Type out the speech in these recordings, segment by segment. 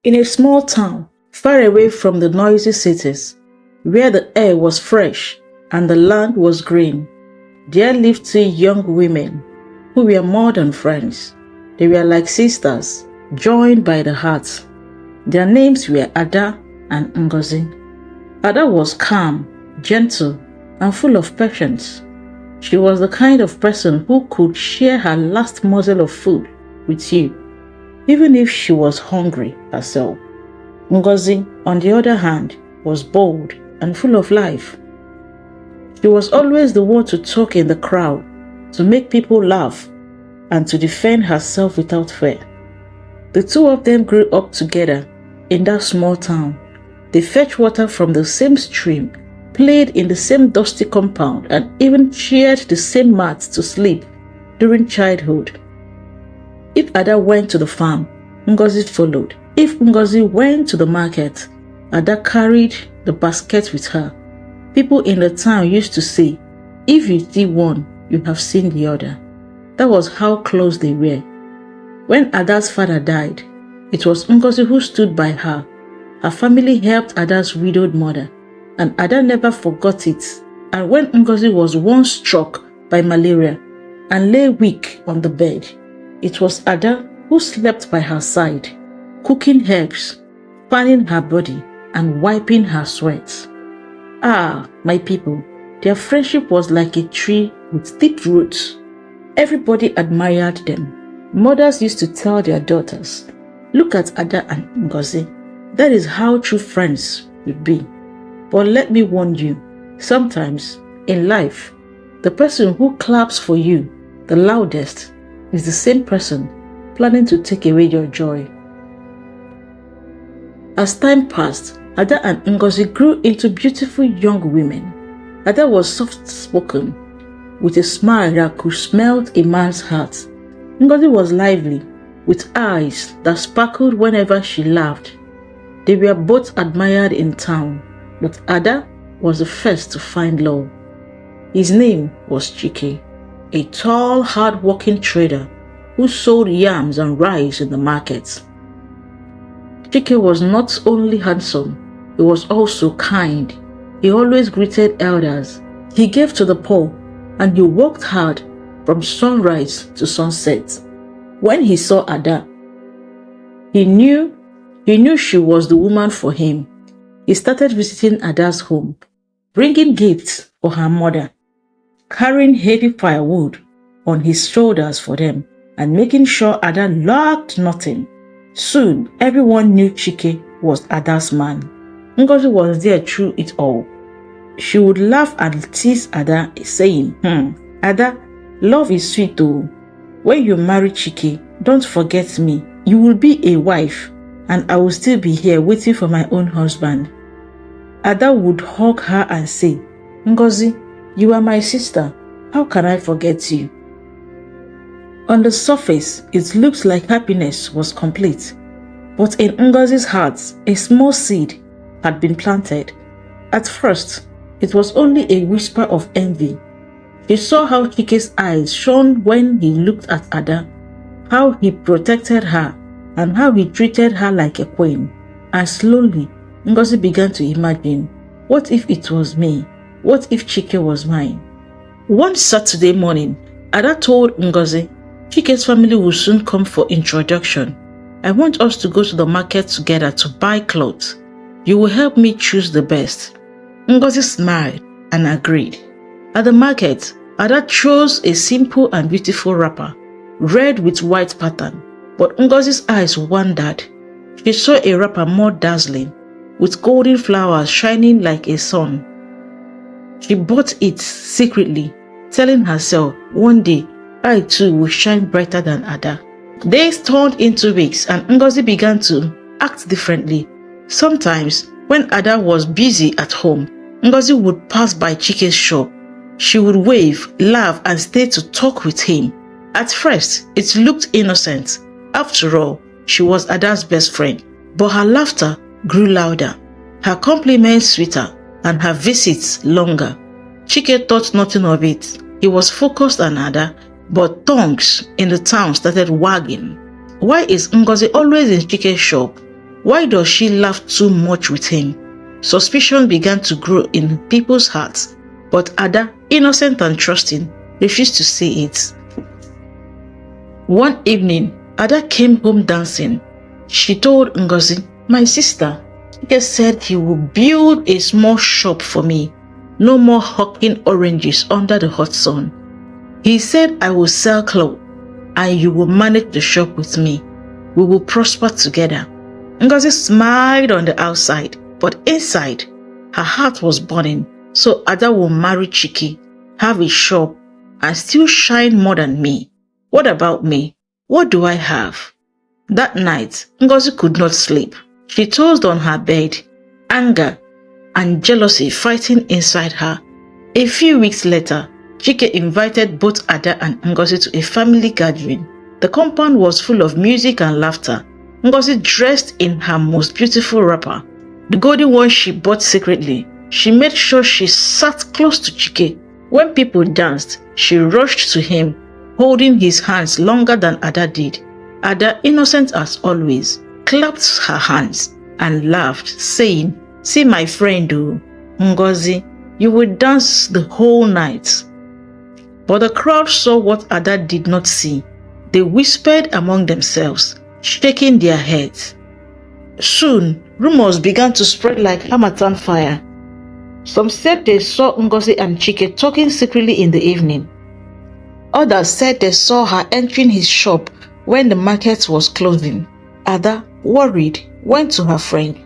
In a small town, far away from the noisy cities, where the air was fresh and the land was green, there lived two young women who were more than friends. They were like sisters, joined by the heart. Their names were Ada and Ngozi. Ada was calm, gentle, and full of patience. She was the kind of person who could share her last morsel of food with you, even if she was hungry herself. Ngozi, on the other hand, was bold and full of life. She was always the one to talk in the crowd, to make people laugh, and to defend herself without fear. The two of them grew up together in that small town. They fetched water from the same stream, played in the same dusty compound, and even shared the same mats to sleep during childhood. If Ada went to the farm, Ngozi followed. If Ngozi went to the market, Ada carried the basket with her. People in the town used to say, "If you see one, you have seen the other." That was how close they were. When Ada's father died, it was Ngozi who stood by her. Her family helped Ada's widowed mother, and Ada never forgot it. And when Ngozi was once struck by malaria and lay weak on the bed, it was Ada who slept by her side, cooking herbs, fanning her body, and wiping her sweat. Ah, my people, their friendship was like a tree with deep roots. Everybody admired them. Mothers used to tell their daughters, "Look at Ada and Ngozi. That is how true friends would be." But let me warn you, sometimes in life, the person who claps for you the loudest is the same person planning to take away your joy. As time passed, Ada and Ngozi grew into beautiful young women. Ada was soft-spoken, with a smile that could melt a man's heart. Ngozi was lively, with eyes that sparkled whenever she laughed. They were both admired in town, but Ada was the first to find love. His name was Chike, a tall, hard-working trader who sold yams and rice in the markets. Chike was not only handsome, he was also kind. He always greeted elders. He gave to the poor, and he worked hard from sunrise to sunset. When he saw Ada, he knew she was the woman for him. He started visiting Ada's home, bringing gifts for her mother, carrying heavy firewood on his shoulders for them, and making sure Ada lacked nothing. Soon, everyone knew Chike was Ada's man. Ngozi was there through it all. She would laugh and tease Ada, saying, "Ada, love is sweet though. When you marry Chike, don't forget me. You will be a wife, and I will still be here waiting for my own husband." Ada would hug her and say, "Ngozi, you are my sister. How can I forget you?" On the surface, it looked like happiness was complete, but in Ngozi's heart, a small seed had been planted. At first, it was only a whisper of envy. She saw how Chike's eyes shone when he looked at Ada, how he protected her, and how he treated her like a queen. And slowly, Ngozi began to imagine, what if it was me? What if Chike was mine? One Saturday morning, Ada told Ngozi, "Chike's family will soon come for introduction. I want us to go to the market together to buy clothes. You will help me choose the best." Ngozi smiled and agreed. At the market, Ada chose a simple and beautiful wrapper, red with white pattern, but Ngozi's eyes wandered. She saw a wrapper more dazzling, with golden flowers shining like a sun. She bought it secretly, telling herself, "One day, I too will shine brighter than Ada." Days turned into weeks, and Ngozi began to act differently. Sometimes, when Ada was busy at home, Ngozi would pass by Chike's shop. She would wave, laugh, and stay to talk with him. At first, it looked innocent. After all, she was Ada's best friend. But her laughter grew louder, her compliments sweeter, and her visits longer. Chike thought nothing of it. He was focused on Ada, but tongues in the town started wagging. "Why is Ngozi always in Chike's shop? Why does she laugh too much with him? Suspicion began to grow in people's hearts, but Ada, innocent and trusting, refused to say it. One evening, Ada came home dancing. She told Ngozi, "My sister, Chike said he will build a small shop for me. No more hawking oranges under the hot sun. He said I will sell clothes and you will manage the shop with me. We will prosper together." Ngozi smiled on the outside, but inside, her heart was burning. So Ada will marry Chike, have a shop, and still shine more than me. What about me? What do I have? That night, Ngozi could not sleep. She tossed on her bed, anger and jealousy fighting inside her. A few weeks later, Chike invited both Ada and Ngozi to a family gathering. The compound was full of music and laughter. Ngozi dressed in her most beautiful wrapper, the golden one she bought secretly. She made sure she sat close to Chike. When people danced, she rushed to him, holding his hands longer than Ada did. Ada, innocent as always, clapped her hands and laughed, saying, "See my friend, Ngozi, you will dance the whole night." But the crowd saw what Ada did not see. They whispered among themselves, shaking their heads. Soon, rumors began to spread like Harmattan fire. Some said they saw Ngozi and Chike talking secretly in the evening. Others said they saw her entering his shop when the market was closing. Ada, worried, went to her friend.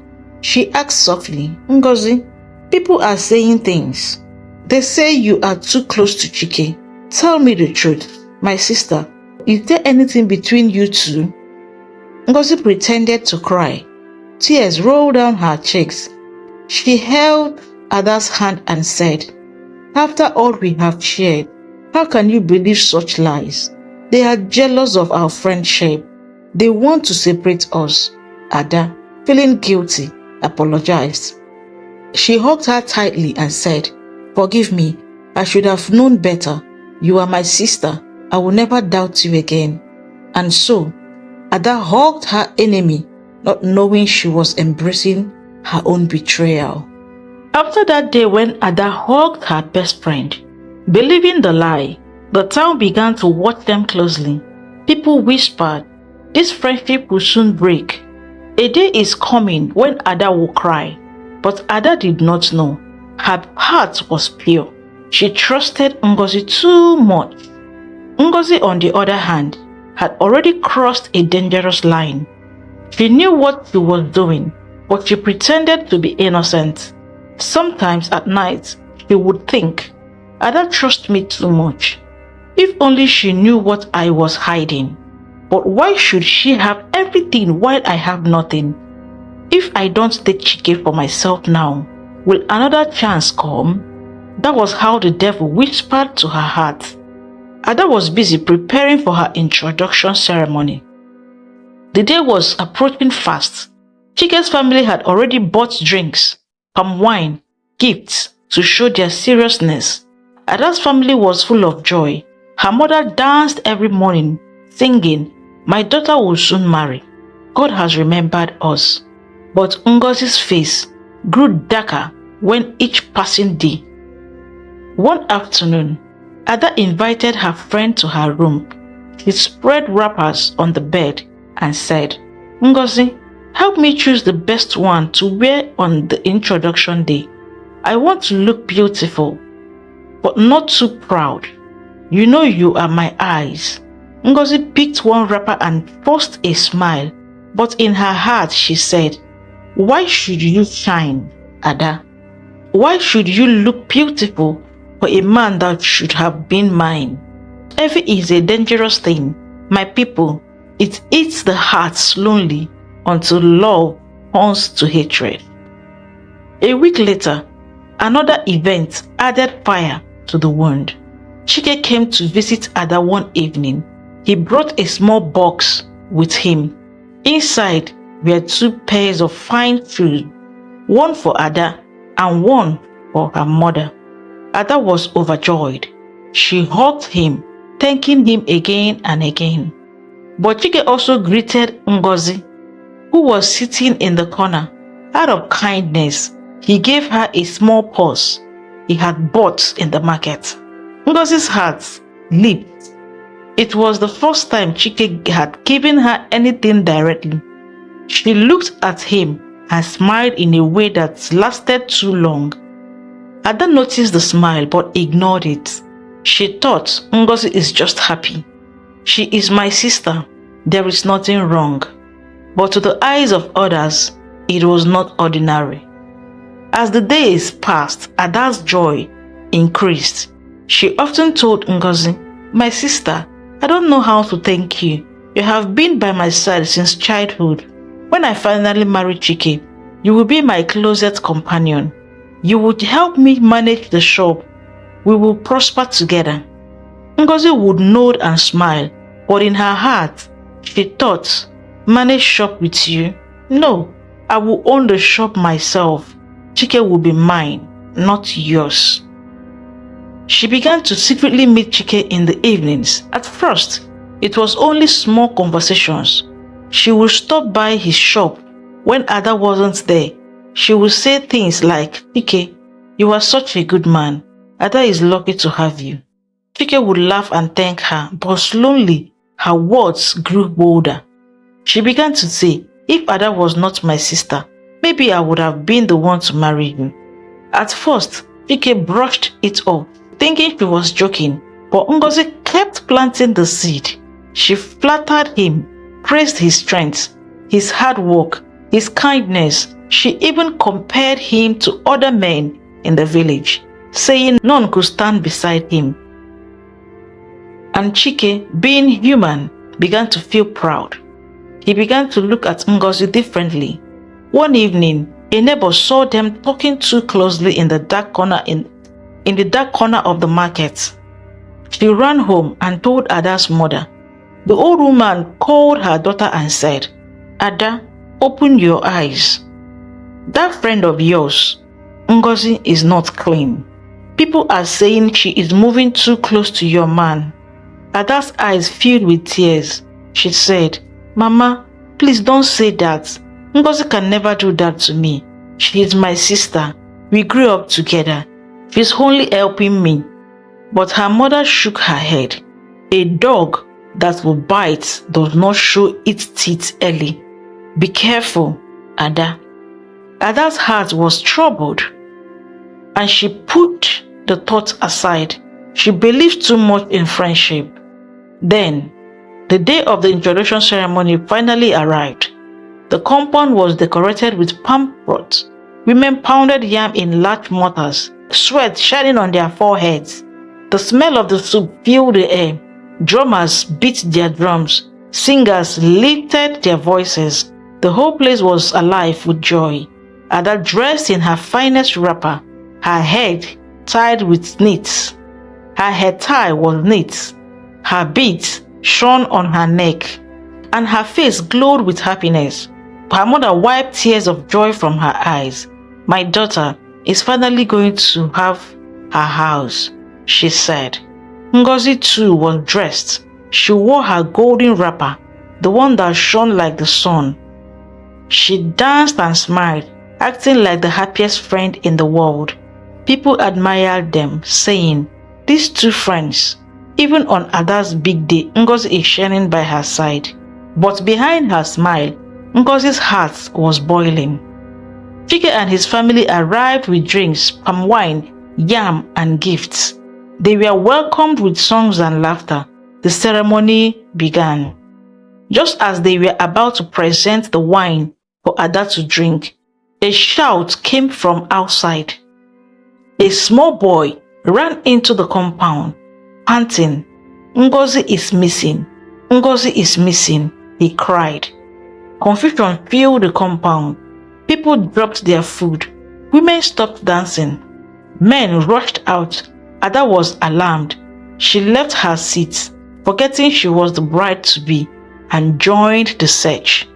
She asked softly, "Ngozi, people are saying things. They say you are too close to Chike. Tell me the truth. My sister, is there anything between you two?" Ngozi pretended to cry. Tears rolled down her cheeks. She held Ada's hand and said, "After all we have shared, how can you believe such lies? They are jealous of our friendship. They want to separate us." Ada, feeling guilty, apologized. She hugged her tightly and said, "Forgive me. I should have known better. You are my sister. I will never doubt you again." And so, Ada hugged her enemy, not knowing she was embracing her own betrayal. After that day when Ada hugged her best friend, believing the lie, the town began to watch them closely. People whispered, "This friendship will soon break. A day is coming when Ada will cry." But Ada did not know. Her heart was pure. She trusted Ngozi too much. Ngozi, on the other hand, had already crossed a dangerous line. She knew what she was doing, but she pretended to be innocent. Sometimes at night, she would think, "Ada trusts me too much. If only she knew what I was hiding. But why should she have everything while I have nothing? If I don't take Chike for myself now, will another chance come?" That was how the devil whispered to her heart. Ada was busy preparing for her introduction ceremony. The day was approaching fast. Chike's family had already bought drinks, palm wine, gifts to show their seriousness. Ada's family was full of joy. Her mother danced every morning, singing, "My daughter will soon marry. God has remembered us." But Ngozi's face grew darker when each passing day. One afternoon, Ada invited her friend to her room. She spread wrappers on the bed and said, "Ngozi, help me choose the best one to wear on the introduction day. I want to look beautiful, but not too proud. You know you are my eyes." Ngozi picked one wrapper and forced a smile, but in her heart she said, "Why should you shine, Ada? Why should you look beautiful for a man that should have been mine?" Envy is a dangerous thing, my people. It eats the heart slowly until love turns to hatred. A week later, another event added fire to the wound. Chike came to visit Ada one evening. He brought a small box with him. Inside were 2 pairs of fine shoes, one for Ada and one for her mother. Ada was overjoyed. She hugged him, thanking him again and again. But Chike also greeted Ngozi. who was sitting in the corner. Out of kindness, he gave her a small purse he had bought in the market. Ngozi's heart leaped. It was the first time Chike had given her anything directly. She looked at him and smiled in a way that lasted too long. Ada noticed the smile but ignored it. She thought Ngozi is just happy. She is my sister. There is nothing wrong. But to the eyes of others, it was not ordinary. As the days passed, Ada's joy increased. She often told Ngozi, "My sister, I don't know how to thank you. You have been by my side since childhood. When I finally marry Chike, you will be my closest companion. You would help me manage the shop. We will prosper together." Ngozi would nod and smile, but in her heart, she thought, "Manage shop with you? No, I will own the shop myself. Chike will be mine, not yours." She began to secretly meet Chike in the evenings. At first, it was only small conversations. She would stop by his shop when Ada wasn't there. She would say things like, "Chike, you are such a good man. Ada is lucky to have you." Chike would laugh and thank her, but slowly her words grew bolder. She began to say, "If Ada was not my sister, maybe I would have been the one to marry you." At first, Chike brushed it off, thinking she was joking, but Ngozi kept planting the seed. She flattered him, praised his strength, his hard work, his kindness. She even compared him to other men in the village, saying none could stand beside him. And Chike, being human, began to feel proud. He began to look at Ngozi differently. One evening, a neighbor saw them talking too closely in the dark corner of the market. She ran home and told Ada's mother. The old woman called her daughter and said, "Ada, open your eyes. That friend of yours, Ngozi, is not clean. People are saying she is moving too close to your man." Ada's eyes filled with tears. She said, "Mama, please don't say that. Ngozi can never do that to me. She is my sister. We grew up together. She's only helping me." But her mother shook her head. A dog that will bite does not show its teeth early. Be careful, Ada. Ada's heart was troubled, and she put the thought aside. She believed too much in friendship. Then, the day of the introduction ceremony finally arrived. The compound was decorated with palm fronds. Women pounded yam in large mortars, sweat shining on their foreheads. The smell of the soup filled the air. Drummers beat their drums. Singers lifted their voices. The whole place was alive with joy. Ada, dressed in her finest wrapper, her head tied with knits. Her hair tie was neat. Her beads shone on her neck, and her face glowed with happiness. Her mother wiped tears of joy from her eyes. "My daughter is finally going to have her house," she said. Ngozi too was dressed. She wore her golden wrapper, the one that shone like the sun. She danced and smiled, acting like the happiest friend in the world. People admired them, saying, "These two friends." Even on Ada's big day, Ngozi is shining by her side. But behind her smile, Ngozi's heart was boiling. Chike and his family arrived with drinks, palm wine, yam, and gifts. They were welcomed with songs and laughter. The ceremony began. Just as they were about to present the wine for Ada to drink, a shout came from outside. A small boy ran into the compound, panting. "Ngozi is missing! Ngozi is missing!" he cried. Confusion filled the compound. People dropped their food. Women stopped dancing. Men rushed out. Ada was alarmed. She left her seat, forgetting she was the bride-to-be, and joined the search.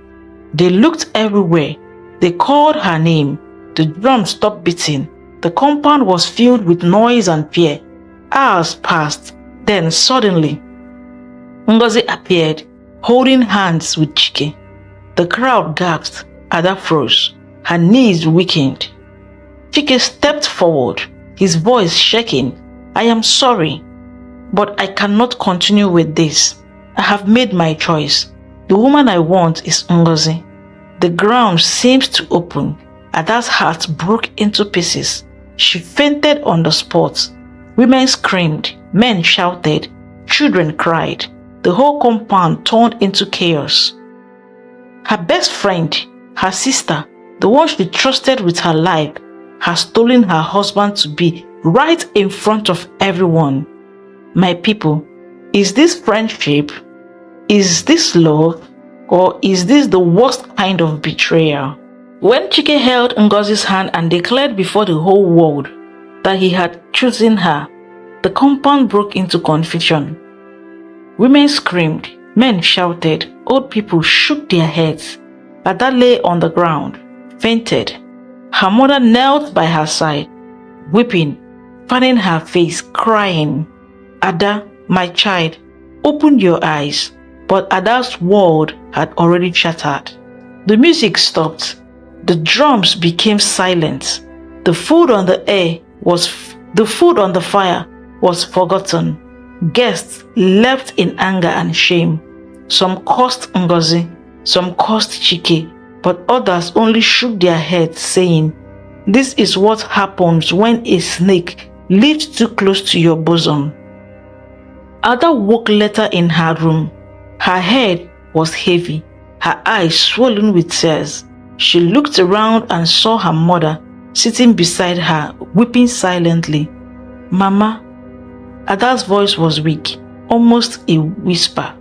They looked everywhere. They called her name. The drum stopped beating. The compound was filled with noise and fear. Hours passed. Then suddenly, Ngozi appeared, holding hands with Chike. The crowd gasped. Ada froze. Her knees weakened. Chike stepped forward, his voice shaking. I am sorry, but I cannot continue with this. I have made my choice. The woman I want is Ngozi. The ground seemed to open. Ada's heart broke into pieces. She fainted on the spot. Women screamed, men shouted, children cried. The whole compound turned into chaos. Her best friend, her sister, the one she trusted with her life, has stolen her husband-to-be right in front of everyone. My people, is this friendship? Is this love? Or is this the worst kind of betrayal? When Chike held Ngozi's hand and declared before the whole world that he had chosen her, the compound broke into confusion. Women screamed, men shouted, old people shook their heads. Ada lay on the ground, fainted. Her mother knelt by her side, weeping, fanning her face, crying. Ada, my child, open your eyes. But Ada's world had already shattered. The music stopped. The drums became silent. The food on the fire was forgotten. Guests left in anger and shame. Some cursed Ngozi, some cursed Chike, but others only shook their heads, saying, this is what happens when a snake lives too close to your bosom. Ada woke later in her room. Her head was heavy, her eyes swollen with tears. She looked around and saw her mother sitting beside her, weeping silently. Mama. Ada's voice was weak, almost a whisper.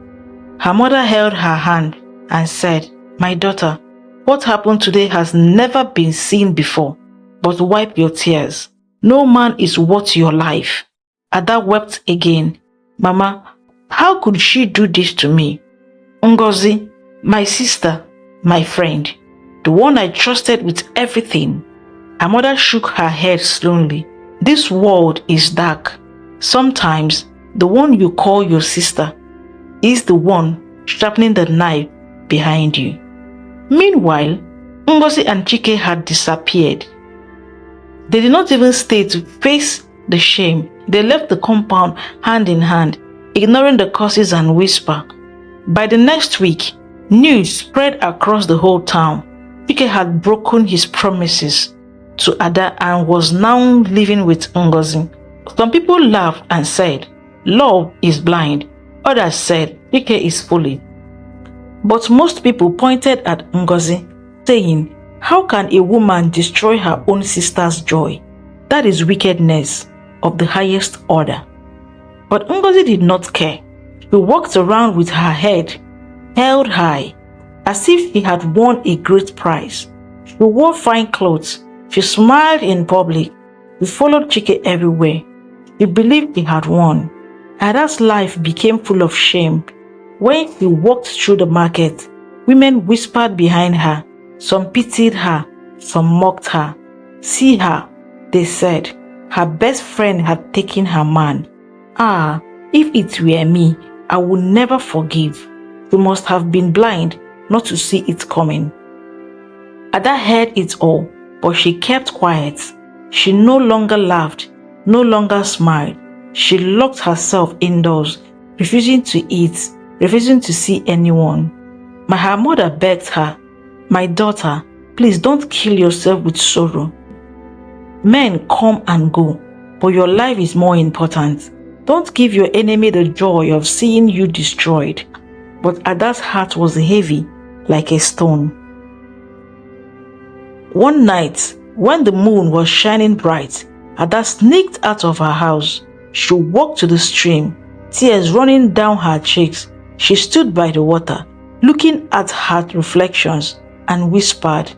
Her mother held her hand and said, my daughter, what happened today has never been seen before, but wipe your tears. No man is worth your life. Ada wept again. Mama, how could she do this to me? Ngozi, my sister, my friend, the one I trusted with everything. Her mother shook her head slowly. This world is dark. Sometimes the one you call your sister is the one sharpening the knife behind you. Meanwhile, Ngozi and Chike had disappeared. They did not even stay to face the shame. They left the compound hand in hand, ignoring the curses and whisper. By the next week, news spread across the whole town. Chike had broken his promises to Ada and was now living with Ngozi. Some people laughed and said, love is blind. Others said, Chike is foolish. But most people pointed at Ngozi, saying, how can a woman destroy her own sister's joy? That is wickedness of the highest order. But Ngozi did not care. She walked around with her head held high, as if she had won a great prize. She wore fine clothes. She smiled in public. She followed Chike everywhere. She believed she had won. Ada's life became full of shame. When she walked through the market, women whispered behind her. Some pitied her, some mocked her. See her, they said. Her best friend had taken her man. Ah, if it were me, I would never forgive. She must have been blind not to see it coming. Ada heard it all, but she kept quiet. She no longer laughed, no longer smiled. She locked herself indoors, refusing to eat, refusing to see anyone. Her mother begged her, my daughter, please don't kill yourself with sorrow. Men come and go, but your life is more important. Don't give your enemy the joy of seeing you destroyed. But Ada's heart was heavy like a stone. One night, when the moon was shining bright, Ada sneaked out of her house. She walked to the stream, tears running down her cheeks. She stood by the water, looking at her reflections, and whispered,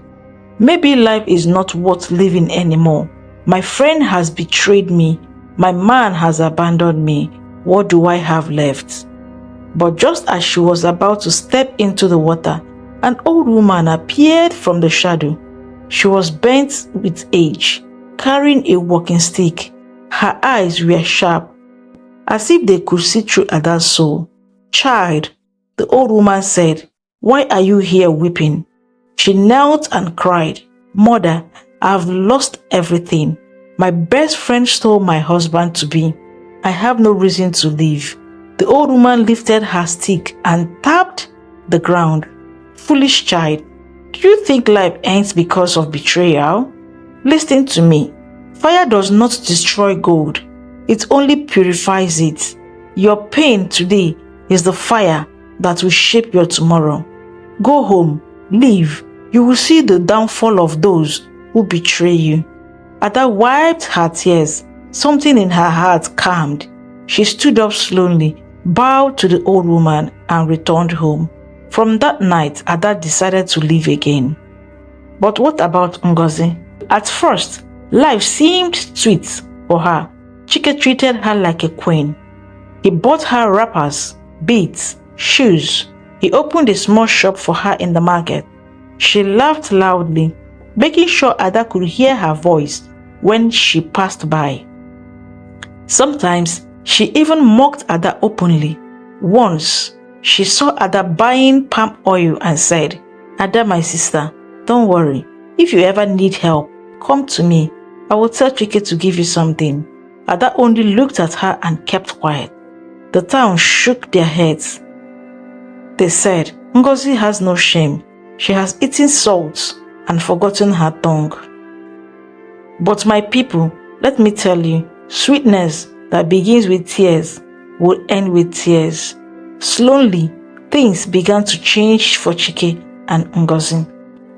maybe life is not worth living anymore. My friend has betrayed me. My man has abandoned me. What do I have left? But just as she was about to step into the water, an old woman appeared from the shadow. She was bent with age, carrying a walking stick. Her eyes were sharp, as if they could see through Ada's soul. Child, the old woman said, Why are you here weeping?" She knelt and cried, "Mother, I have lost everything. My best friend stole my husband-to-be. I have no reason to live." The old woman lifted her stick and tapped the ground. "Foolish child, do you think life ends because of betrayal? Listen to me. Fire does not destroy gold. It only purifies it. Your pain today is the fire that will shape your tomorrow. Go home, live. You will see the downfall of those who betray you." Ada wiped her tears. Something in her heart calmed. She stood up slowly, bowed to the old woman, and returned home. From that night, Ada decided to live again. But what about Ngozi? At first, life seemed sweet for her. Chike treated her like a queen. He bought her wrappers, beads, shoes. He opened a small shop for her in the market. She laughed loudly, making sure Ada could hear her voice when she passed by. Sometimes, she even mocked Ada openly. Once, she saw Ada buying palm oil and said, "Ada, my sister, don't worry. If you ever need help, come to me. I will tell Chike to give you something." Ada only looked at her and kept quiet. The town shook their heads. They said, "Ngozi has no shame. She has eaten salt and forgotten her tongue." But my people, let me tell you, sweetness that begins with tears will end with tears. Slowly, things began to change for Chike and Ngozi.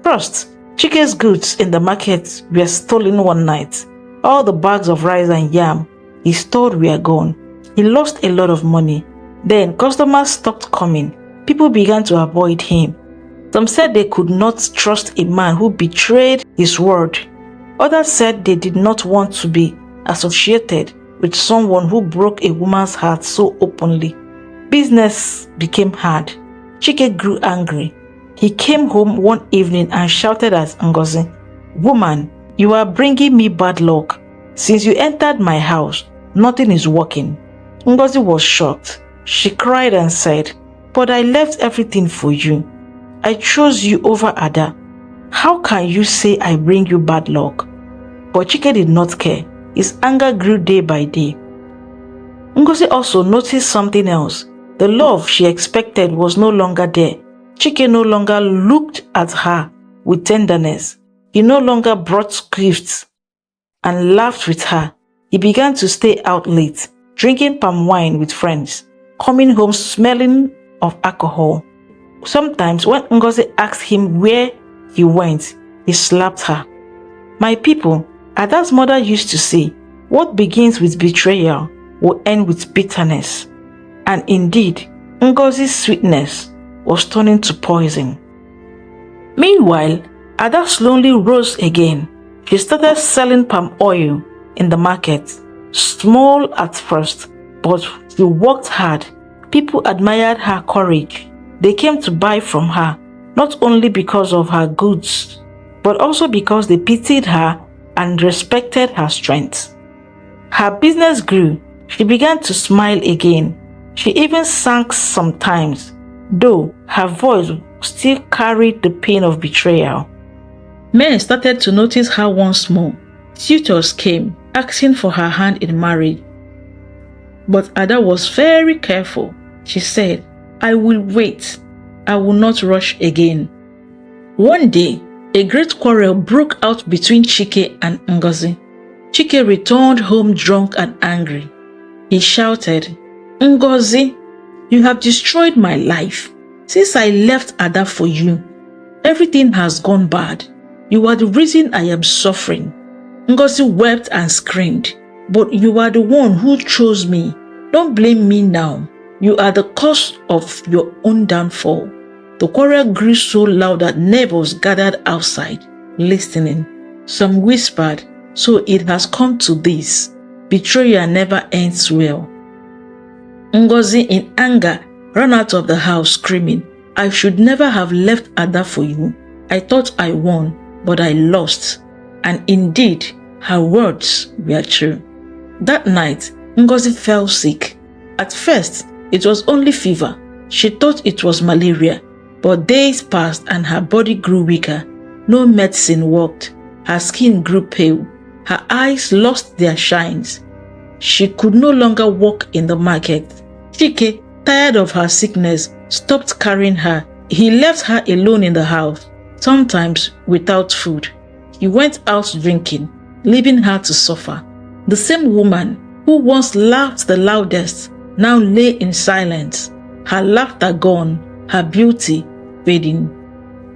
First, Chike's goods in the market were stolen one night. All the bags of rice and yam he stored were gone. He lost a lot of money. Then customers stopped coming. People began to avoid him. Some said they could not trust a man who betrayed his word. Others said they did not want to be associated with someone who broke a woman's heart so openly. Business became hard. Chike grew angry. He came home one evening and shouted at Ngozi, "Woman, you are bringing me bad luck. Since you entered my house, nothing is working." Ngozi was shocked. She cried and said, "But I left everything for you. I chose you over Ada. How can you say I bring you bad luck?" But Chike did not care. His anger grew day by day. Ngozi also noticed something else. The love she expected was no longer there. Chike no longer looked at her with tenderness. He no longer brought gifts and laughed with her. He began to stay out late, drinking palm wine with friends, coming home smelling of alcohol. Sometimes when Ngozi asked him where he went, he slapped her. My people, Ada's mother used to say, "What begins with betrayal will end with bitterness." And indeed, Ngozi's sweetness was turning to poison. Meanwhile, Ada slowly rose again. She started selling palm oil in the market. Small at first, but she worked hard. People admired her courage. They came to buy from her, not only because of her goods, but also because they pitied her and respected her strength. Her business grew. She began to smile again. She even sang sometimes, though her voice still carried the pain of betrayal. Men started to notice her once more. Suitors came, asking for her hand in marriage. But Ada was very careful. She said, "I will wait. I will not rush again." One day, a great quarrel broke out between Chike and Ngozi. Chike returned home drunk and angry. He shouted, "Ngozi, you have destroyed my life. Since I left Ada for you, everything has gone bad. You are the reason I am suffering." Ngozi wept and screamed, "But you are the one who chose me. Don't blame me now. You are the cause of your own downfall." The quarrel grew so loud that neighbors gathered outside, listening. Some whispered, "So it has come to this. Betrayal never ends well." Ngozi, in anger, ran out of the house screaming, "I should never have left Ada for you. I thought I won, but I lost." And indeed, her words were true. That night, Ngozi fell sick. At first, it was only fever. She thought it was malaria. But days passed and her body grew weaker. No medicine worked. Her skin grew pale. Her eyes lost their shines. She could no longer walk in the market. Chike, tired of her sickness, stopped carrying her. He left her alone in the house, sometimes without food. He went out drinking, leaving her to suffer. The same woman who once laughed the loudest now lay in silence, her laughter gone, her beauty fading.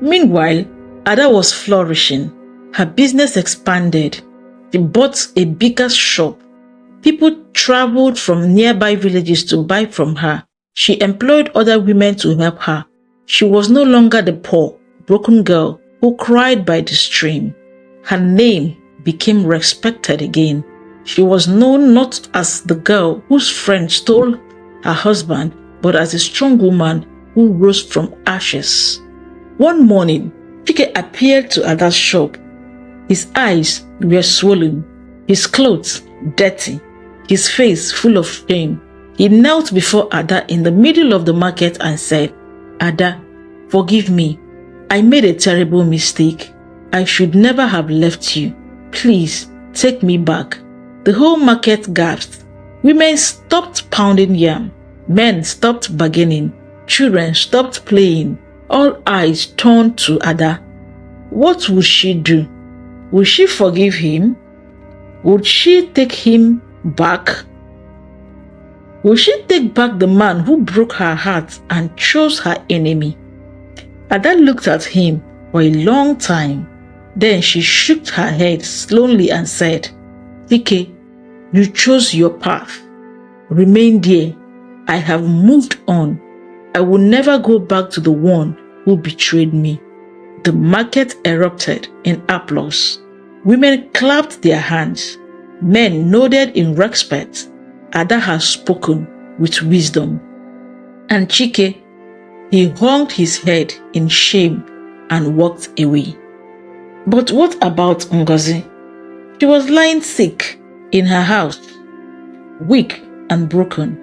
Meanwhile, Ada was flourishing. Her business expanded. She bought a bigger shop. People traveled from nearby villages to buy from her. She employed other women to help her. She was no longer the poor, broken girl who cried by the stream. Her name became respected again. She was known not as the girl whose friend stole her husband, but as a strong woman who rose from ashes. One morning, Chike appeared to Ada's shop. His eyes were swollen, his clothes dirty, his face full of shame. He knelt before Ada in the middle of the market and said, "Ada, forgive me. I made a terrible mistake. I should never have left you. Please, take me back." The whole market gasped. Women stopped pounding yam. Men stopped bargaining. Children stopped playing. All eyes turned to Ada. What would she do? Would she forgive him? Would she take him back? Would she take back the man who broke her heart and chose her enemy? Ada looked at him for a long time. Then she shook her head slowly and said, "Chike, you chose your path. Remain there. I have moved on. I will never go back to the one who betrayed me." The market erupted in applause. Women clapped their hands. Men nodded in respect. Ada has spoken with wisdom. And Chike, he hung his head in shame and walked away. But what about Ngozi? She was lying sick in her house, weak and broken.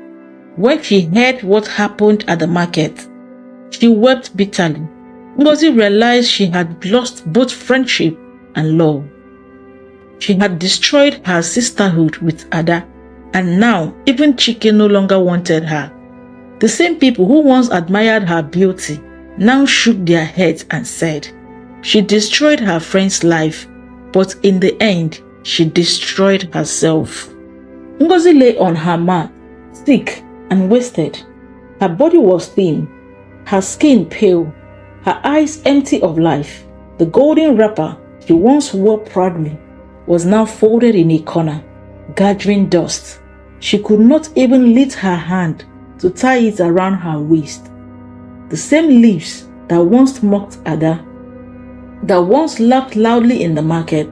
When she heard what happened at the market, she wept bitterly. Ngozi realized she had lost both friendship and love. She had destroyed her sisterhood with Ada, and now even Chike no longer wanted her. The same people who once admired her beauty now shook their heads and said, she destroyed her friend's life, but in the end, she destroyed herself. Ngozi lay on her mat, sick and wasted. Her body was thin, her skin pale, her eyes empty of life. The golden wrapper she once wore proudly was now folded in a corner, gathering dust. She could not even lift her hand to tie it around her waist. The same lips that once mocked Ada, that once laughed loudly in the market,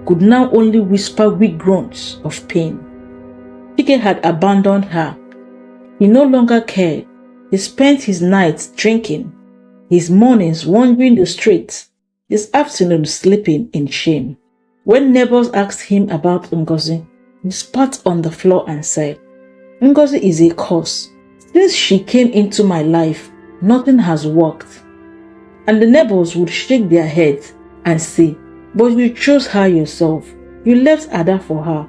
could now only whisper weak groans of pain. Chike had abandoned her. He no longer cared. He spent his nights drinking, his mornings wandering the streets, his afternoons sleeping in shame. When neighbors asked him about Ngozi, he spat on the floor and said, "Ngozi is a curse. Since she came into my life, nothing has worked." And the neighbors would shake their heads and say, "But you chose her yourself. You left Ada for her.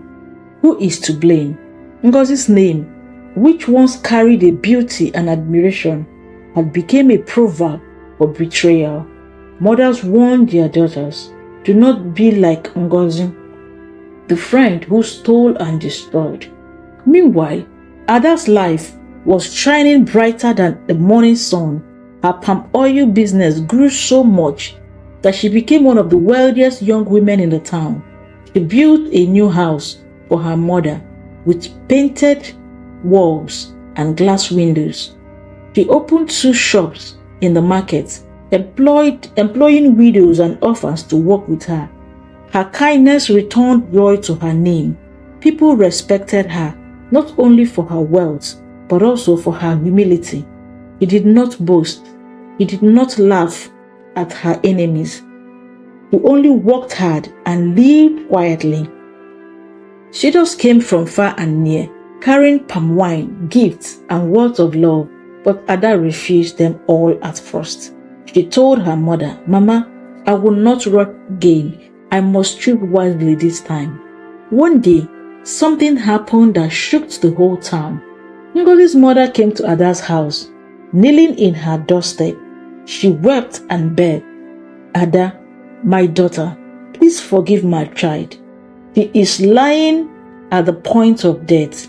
Who is to blame?" Ngozi's name, which once carried a beauty and admiration, had become a proverb for betrayal. Mothers warned their daughters, "Do not be like Ngozi, the friend who stole and destroyed." Meanwhile, Ada's life was shining brighter than the morning sun. Her palm oil business grew so much that she became one of the wealthiest young women in the town. She built a new house for her mother with painted walls and glass windows. She opened 2 shops in the market, employing widows and orphans to work with her. Her kindness returned joy to her name. People respected her not only for her wealth, but also for her humility. She did not boast. She did not laugh at her enemies. She only worked hard and lived quietly. Shadows came from far and near, carrying palm wine, gifts, and words of love, but Ada refused them all at first. She told her mother, "Mama, I will not rot again. I must choose wisely this time." One day, something happened that shook the whole town. Ngozi's mother came to Ada's house. Kneeling in her doorstep, she wept and begged, "Ada, my daughter, please forgive my child. He is lying at the point of death.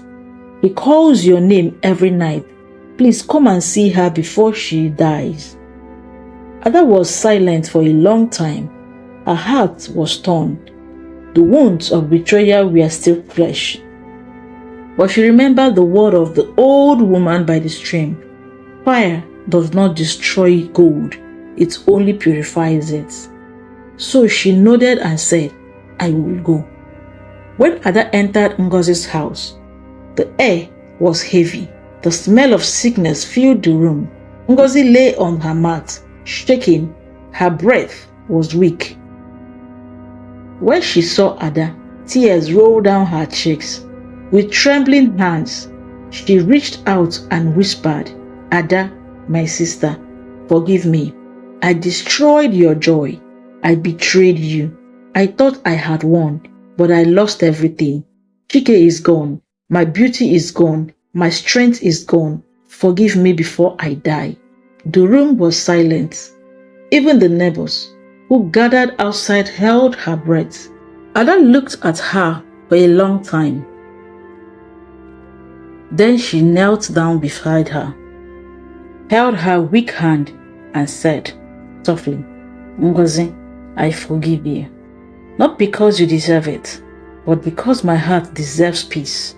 He calls your name every night. Please come and see her before she dies." Ada was silent for a long time. Her heart was torn. The wounds of betrayal were still fresh. But she remembered the word of the old woman by the stream. Fire does not destroy gold, it only purifies it. So she nodded and said, "I will go." When Ada entered Ngozi's house, the air was heavy. The smell of sickness filled the room. Ngozi lay on her mat, shaking. Her breath was weak. When she saw Ada, tears rolled down her cheeks. With trembling hands, she reached out and whispered, "Ada, my sister, forgive me. I destroyed your joy. I betrayed you. I thought I had won, but I lost everything. Chike is gone. My beauty is gone. My strength is gone. Forgive me before I die." The room was silent. Even the neighbors who gathered outside held her breath. Ada looked at her for a long time. Then she knelt down beside her, held her weak hand, and said softly, "Ngozi, I forgive you. Not because you deserve it, but because my heart deserves peace.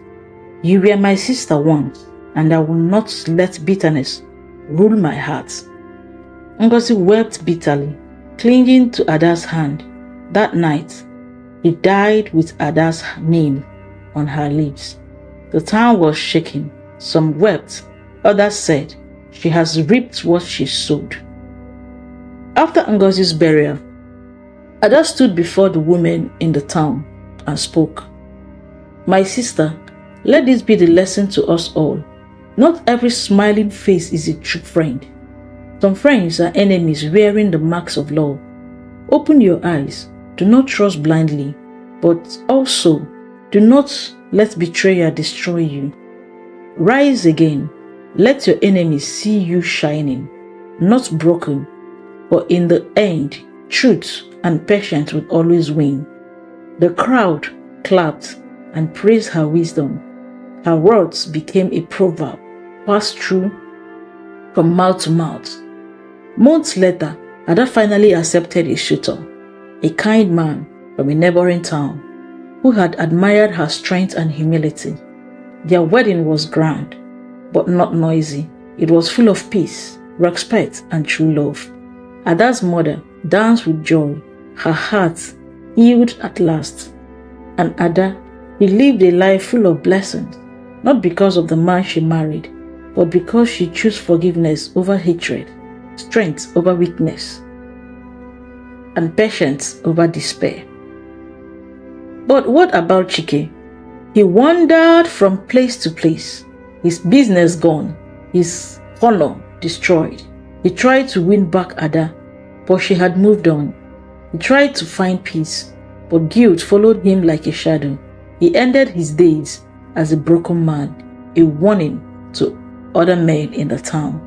You were my sister once, and I will not let bitterness rule my heart." Ngozi wept bitterly, clinging to Ada's hand. That night, he died with Ada's name on her lips. The town was shaking. Some wept, others said, "She has reaped what she sowed." After Ngozi's burial, Ada stood before the women in the town and spoke. "My sister, let this be the lesson to us all. Not every smiling face is a true friend. Some friends are enemies wearing the marks of love. Open your eyes. Do not trust blindly, but also do not let betrayal destroy you. Rise again. Let your enemies see you shining, not broken. For in the end, truth and patience will always win." The crowd clapped and praised her wisdom. Her words became a proverb, passed through from mouth to mouth. Months later, Ada finally accepted a suitor, a kind man from a neighboring town, who had admired her strength and humility. Their wedding was grand, but not noisy. It was full of peace, respect, and true love. Ada's mother danced with joy. Her heart healed at last. And Ada, he lived a life full of blessings, not because of the man she married, but because she chose forgiveness over hatred, strength over weakness, and patience over despair. But what about Chike? He wandered from place to place, his business gone, his honor destroyed. He tried to win back Ada, but she had moved on. He tried to find peace, but guilt followed him like a shadow. He ended his days as a broken man, a warning to other men in the town.